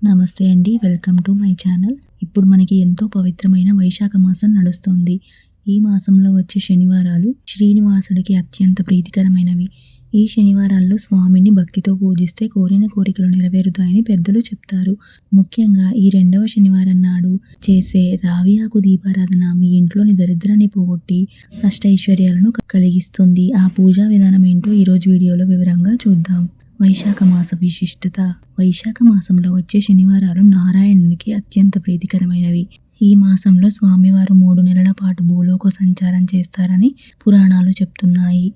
నమస్తే అండి. Welcome to my channel. ఇప్పుడు మనకి ఎంతో పవిత్రమైన వైశాఖ మాసం నడుస్తుంది. ఈ మాసంలో వచ్చే శనివారాలు శ్రీనివాసుడికి అత్యంత ప్రీతికరమైనవి. ఈ శనివారాల్లో స్వామిని భక్తితో పూజిస్తే కోరిన కోరికలు నెరవేరుతాయని పెద్దలు చెప్తారు. ముఖ్యంగా ఈ రెండవ శనివారం నాడు చేసే రావి ఆకు దీపారాధన మీ ఇంట్లోని దరిద్రాన్ని పోగొట్టి అష్టైశ్వర్యాలను కలిగిస్తుంది. ఆ పూజా విధానం ఏంటో ఈరోజు వీడియోలో వివరంగా చూద్దాం. వైశాఖ మాస విశిష్టత. వైశాఖ మాసంలో వచ్చే శనివారాలు నారాయణునికి అత్యంత ప్రీతికరమైనవి. ఈ మాసంలో స్వామివారు 3 నెలల పాటు భూలోక సంచారం చేస్తారని పురాణాలు చెప్తున్నాయి.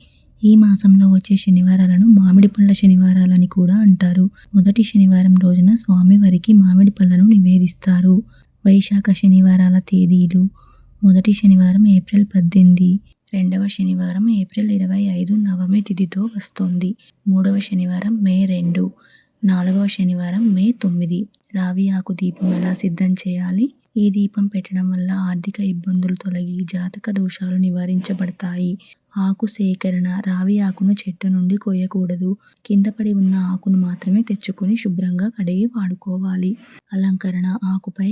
ఈ మాసంలో వచ్చే శనివారాలను మామిడి పళ్ళ శనివారాలని కూడా అంటారు. మొదటి శనివారం రోజున స్వామివారికి మామిడి పళ్ళను నివేదిస్తారు. వైశాఖ శనివారాల తేదీలు: మొదటి శనివారం ఏప్రిల్ 18, రెండవ శనివారం ఏప్రిల్ 25 నవమి తిథితో వస్తుంది. మూడవ శనివారం మే 2, నాలుగవ శనివారం మే 9. రావి ఆకు దీపం ఎలా సిద్ధం చేయాలి? ఈ దీపం పెట్టడం వల్ల ఆర్థిక ఇబ్బందులు తొలగి జాతక దోషాలు నివారించబడతాయి. ఆకు సేకరణ: రావి ఆకును చెట్టు నుండి కోయకూడదు. కింద పడి ఉన్న ఆకును మాత్రమే తెచ్చుకొని శుభ్రంగా కడిగి వాడుకోవాలి. అలంకరణ: ఆకుపై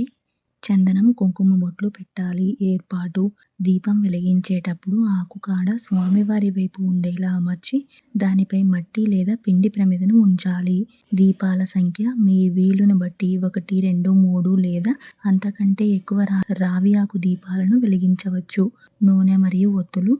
చందనం, కుంకుమ బొట్లు పెట్టాలి. ఏర్పాటు: దీపం వెలిగించేటప్పుడు ఆకు కాడ స్వామివారి వైపు ఉండేలా అమర్చి దానిపై మట్టి లేదా పిండి ప్రమిదను ఉంచాలి. దీపాల సంఖ్య: మీ వీలును బట్టి 1, 2, 3 లేదా అంతకంటే ఎక్కువ రావి ఆకు దీపాలను వెలిగించవచ్చు. నూనె మరియు ఒత్తులు: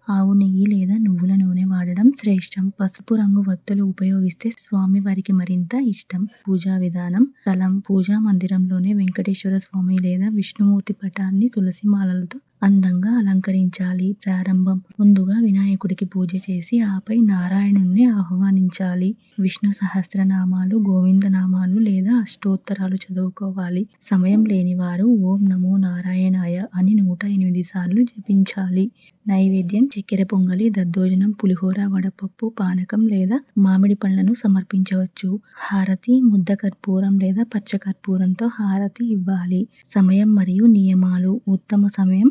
ఆవు నెయ్యి లేదా నువ్వుల నూనె వాడడం శ్రేష్టం. పసుపు రంగు వత్తులు ఉపయోగిస్తే స్వామివారికి మరింత ఇష్టం. పూజా విధానం: స్థలం: పూజా మందిరంలోనే వెంకటేశ్వర స్వామి లేదా విష్ణుమూర్తి పటాన్ని తులసి మాలలతో అందంగా అలంకరించాలి. ప్రారంభం: ముందుగా వినాయకుడికి పూజ చేసి ఆపై నారాయణుణ్ణి ఆహ్వానించాలి. విష్ణు సహస్రనామాలు, గోవిందనామాలు లేదా అష్టోత్తరాలు చదువుకోవాలి. సమయం లేనివారు ఓం నమో నారాయణాయ అని 108 సార్లు జపించాలి. నైవేద్యం: చక్కెర పొంగలి, దద్దోజనం, పులిహోర, వడపప్పు, పానకం లేదా మామిడి పళ్ళను సమర్పించవచ్చు. హారతి: ముద్ద కర్పూరం లేదా పచ్చ కర్పూరంతో హారతి ఇవ్వాలి. సమయం మరియు నియమాలు: ఉత్తమ సమయం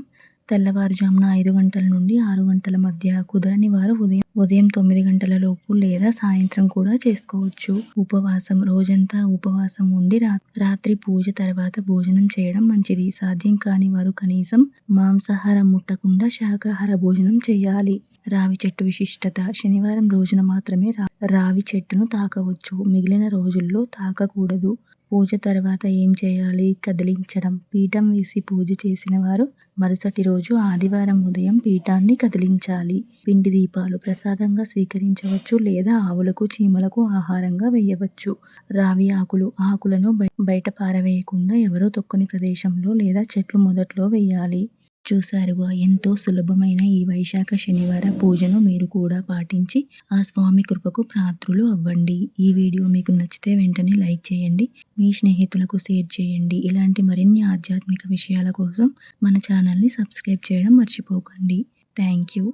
తెల్లవారుజామున 5 గంటల నుండి 6 గంటల మధ్య. కుదరని వారు ఉదయం 9 గంటల లోపు లేదా సాయంత్రం కూడా చేసుకోవచ్చు. ఉపవాసం: రోజంతా ఉపవాసం ఉండి రాత్రి పూజ తర్వాత భోజనం చేయడం మంచిది. సాధ్యం కాని వారు కనీసం మాంసాహారం ముట్టకుండా శాకాహార భోజనం చేయాలి. రావి చెట్టు విశిష్టత: శనివారం రోజున మాత్రమే రావి చెట్టును తాకవచ్చు. మిగిలిన రోజుల్లో తాకకూడదు. పూజ తర్వాత ఏం చేయాలి? కదిలించడం: పీఠం వేసి పూజ చేసిన వారు మరుసటి రోజు ఆదివారం ఉదయం పీఠాన్ని కదిలించాలి. పిండి దీపాలు ప్రసాదంగా స్వీకరించవచ్చు లేదా ఆవులకు, చీమలకు ఆహారంగా వేయవచ్చు. రావి ఆకులను బయట పారవేయకుండా ఎవరూ తొక్కని ప్రదేశంలో లేదా చెట్లు మొదట్లో వేయాలి. చూశారుగా, ఎంతో సులభమైన ఈ వైశాఖ శనివార పూజను మీరు కూడా పాటించి ఆ స్వామి కృపకు పాత్రులు అవ్వండి. ఈ వీడియో మీకు నచ్చితే వెంటనే లైక్ చేయండి. మీ స్నేహితులకు షేర్ చేయండి. ఇలాంటి మరిన్ని ఆధ్యాత్మిక విషయాల కోసం మన ఛానల్ని సబ్స్క్రైబ్ చేయడం మర్చిపోకండి. Thank you.